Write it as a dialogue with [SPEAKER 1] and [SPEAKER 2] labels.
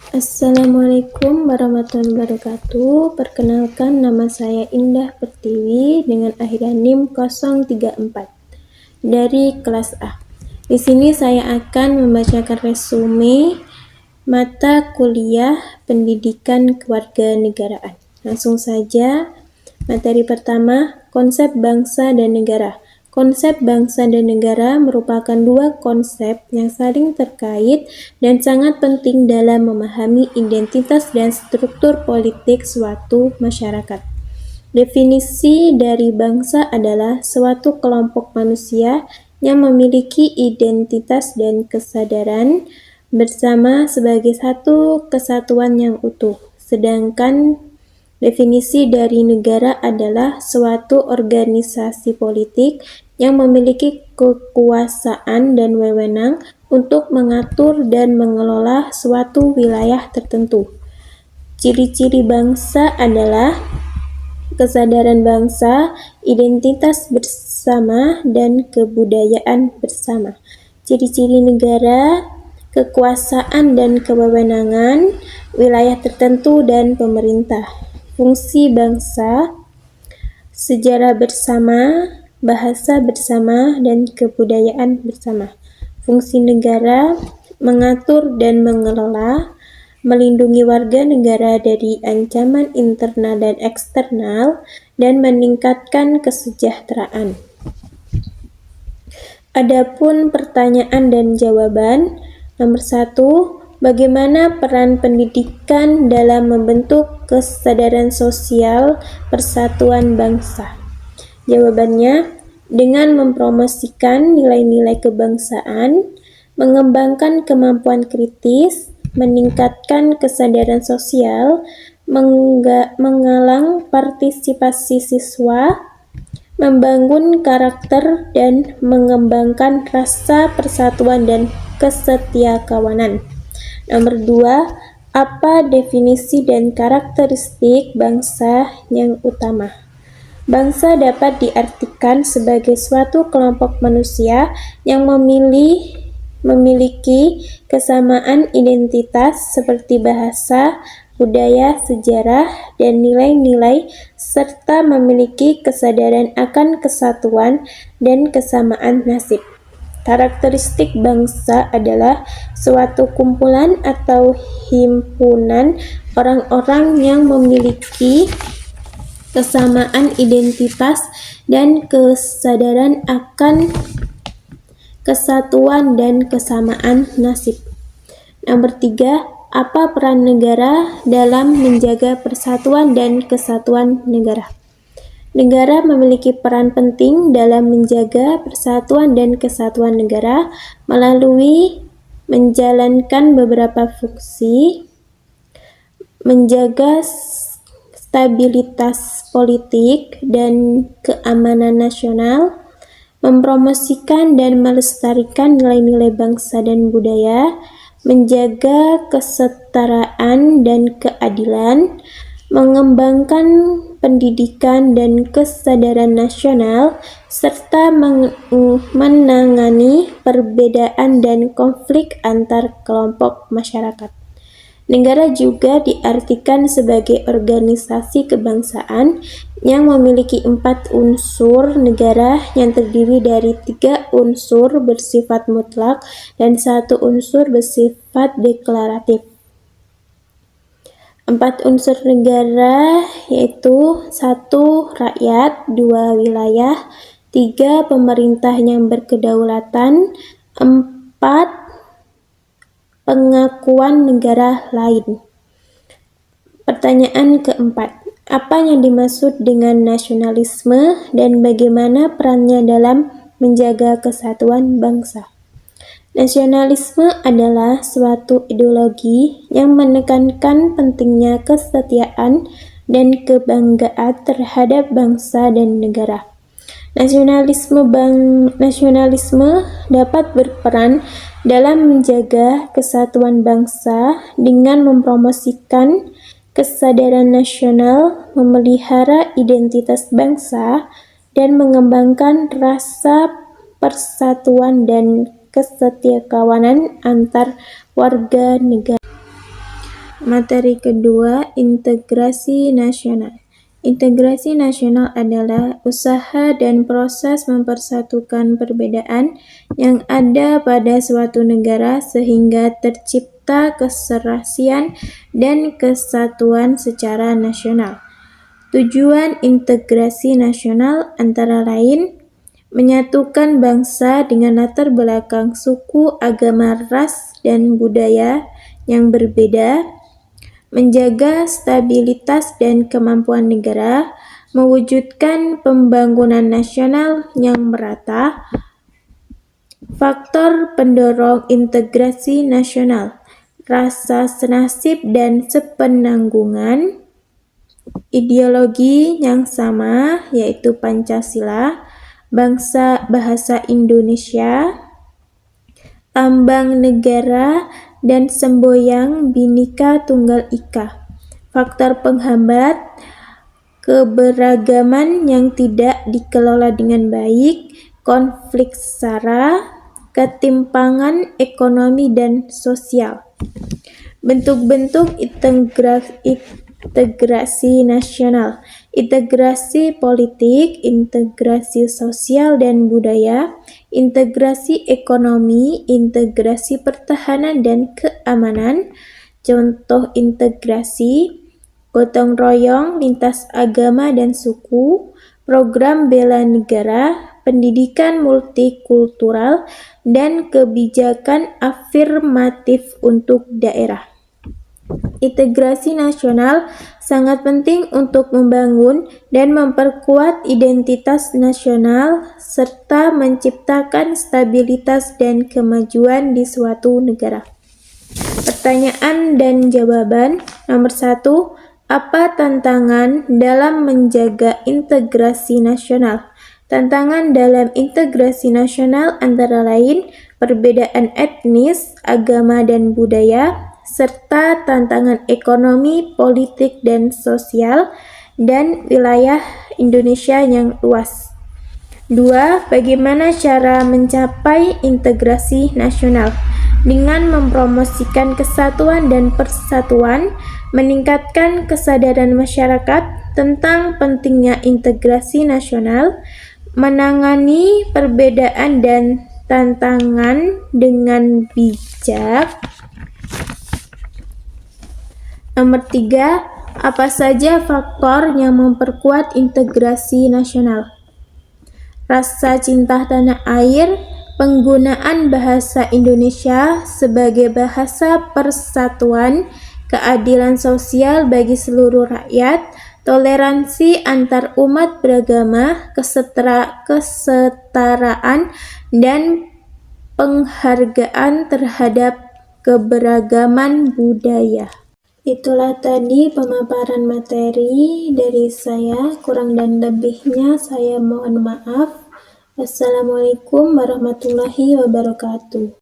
[SPEAKER 1] Assalamualaikum warahmatullahi wabarakatuh. Perkenalkan, nama saya Indah Pertiwi dengan akhiran NIM 034 dari kelas A. Di sini saya akan membacakan resume mata kuliah Pendidikan Kewarganegaraan. Langsung saja, materi pertama, konsep bangsa dan negara. Konsep bangsa dan negara merupakan dua konsep yang saling terkait dan sangat penting dalam memahami identitas dan struktur politik suatu masyarakat. Definisi dari bangsa adalah suatu kelompok manusia yang memiliki identitas dan kesadaran bersama sebagai satu kesatuan yang utuh. Sedangkan definisi dari negara adalah suatu organisasi politik yang memiliki kekuasaan dan wewenang untuk mengatur dan mengelola suatu wilayah tertentu. Ciri-ciri bangsa adalah kesadaran bangsa, identitas bersama, dan kebudayaan bersama. Ciri-ciri negara, kekuasaan dan kewenangan, wilayah tertentu dan pemerintah. Fungsi bangsa, sejarah bersama, bahasa bersama, dan kebudayaan bersama. Fungsi negara, mengatur dan mengelola, melindungi warga negara dari ancaman internal dan eksternal, dan meningkatkan kesejahteraan. Adapun pertanyaan dan jawaban, nomor 1, bagaimana peran pendidikan dalam membentuk kesadaran sosial persatuan bangsa? Jawabannya, dengan mempromosikan nilai-nilai kebangsaan, mengembangkan kemampuan kritis, meningkatkan kesadaran sosial, mengalang partisipasi siswa, membangun karakter, dan mengembangkan rasa persatuan dan kesetiakawanan. Nomor 2, apa definisi dan karakteristik bangsa yang utama? Bangsa dapat diartikan sebagai suatu kelompok manusia yang memiliki kesamaan identitas seperti bahasa, budaya, sejarah, dan nilai-nilai, serta memiliki kesadaran akan kesatuan dan kesamaan nasib. Karakteristik bangsa adalah suatu kumpulan atau himpunan orang-orang yang memiliki kesamaan identitas dan kesadaran akan kesatuan dan kesamaan nasib. Nomor 3, apa peran negara dalam menjaga persatuan dan kesatuan negara? Negara memiliki peran penting dalam menjaga persatuan dan kesatuan negara melalui menjalankan beberapa fungsi, menjaga stabilitas politik dan keamanan nasional, mempromosikan dan melestarikan nilai-nilai bangsa dan budaya, menjaga kesetaraan dan keadilan, mengembangkan pendidikan dan kesadaran nasional, serta menangani perbedaan dan konflik antar kelompok masyarakat. Negara juga diartikan sebagai organisasi kebangsaan yang memiliki 4 unsur negara yang terdiri dari 3 unsur bersifat mutlak dan 1 unsur bersifat deklaratif. 4 unsur negara yaitu 1. Rakyat, 2. Wilayah, 3. Pemerintah yang berkedaulatan, 4. Pengakuan negara lain. Pertanyaan keempat, apa yang dimaksud dengan nasionalisme dan bagaimana perannya dalam menjaga kesatuan bangsa? Nasionalisme adalah suatu ideologi yang menekankan pentingnya kesetiaan dan kebanggaan terhadap bangsa dan negara. Nasionalisme dapat berperan dalam menjaga kesatuan bangsa dengan mempromosikan kesadaran nasional, memelihara identitas bangsa, dan mengembangkan rasa persatuan dan kesetiakawanan antar warga negara. Materi kedua, integrasi nasional. Integrasi nasional adalah usaha dan proses mempersatukan perbedaan yang ada pada suatu negara sehingga tercipta keserasian dan kesatuan secara nasional. Tujuan integrasi nasional antara lain menyatukan bangsa dengan latar belakang suku, agama, ras, dan budaya yang berbeda, menjaga stabilitas dan kemampuan negara, mewujudkan pembangunan nasional yang merata. Faktor pendorong integrasi nasional: rasa senasib dan sepenanggungan, ideologi yang sama yaitu Pancasila, bahasa Indonesia, lambang negara, dan semboyan Bhinneka Tunggal Ika. Faktor penghambat: keberagaman yang tidak dikelola dengan baik, konflik SARA, ketimpangan ekonomi dan sosial. Bentuk-bentuk integrasi nasional: integrasi politik, integrasi sosial dan budaya, integrasi ekonomi, integrasi pertahanan dan keamanan. Contoh integrasi: gotong royong lintas agama dan suku, program bela negara, pendidikan multikultural, dan kebijakan afirmatif untuk daerah. Integrasi nasional sangat penting untuk membangun dan memperkuat identitas nasional serta menciptakan stabilitas dan kemajuan di suatu negara. Pertanyaan dan jawaban. Nomor 1. Apa tantangan dalam menjaga integrasi nasional? Tantangan dalam integrasi nasional antara lain perbedaan etnis, agama dan budaya, serta tantangan ekonomi, politik, dan sosial, dan wilayah Indonesia yang luas. 2. Bagaimana cara mencapai integrasi nasional? Dengan mempromosikan kesatuan dan persatuan, meningkatkan kesadaran masyarakat tentang pentingnya integrasi nasional, menangani perbedaan dan tantangan dengan bijak. Nomor 3. Apa saja faktor yang memperkuat integrasi nasional? Rasa cinta tanah air, penggunaan bahasa Indonesia sebagai bahasa persatuan, keadilan sosial bagi seluruh rakyat, toleransi antar umat beragama, kesetaraan, dan penghargaan terhadap keberagaman budaya. Itulah tadi pemaparan materi dari saya, kurang dan lebihnya saya mohon maaf. Wassalamualaikum warahmatullahi wabarakatuh.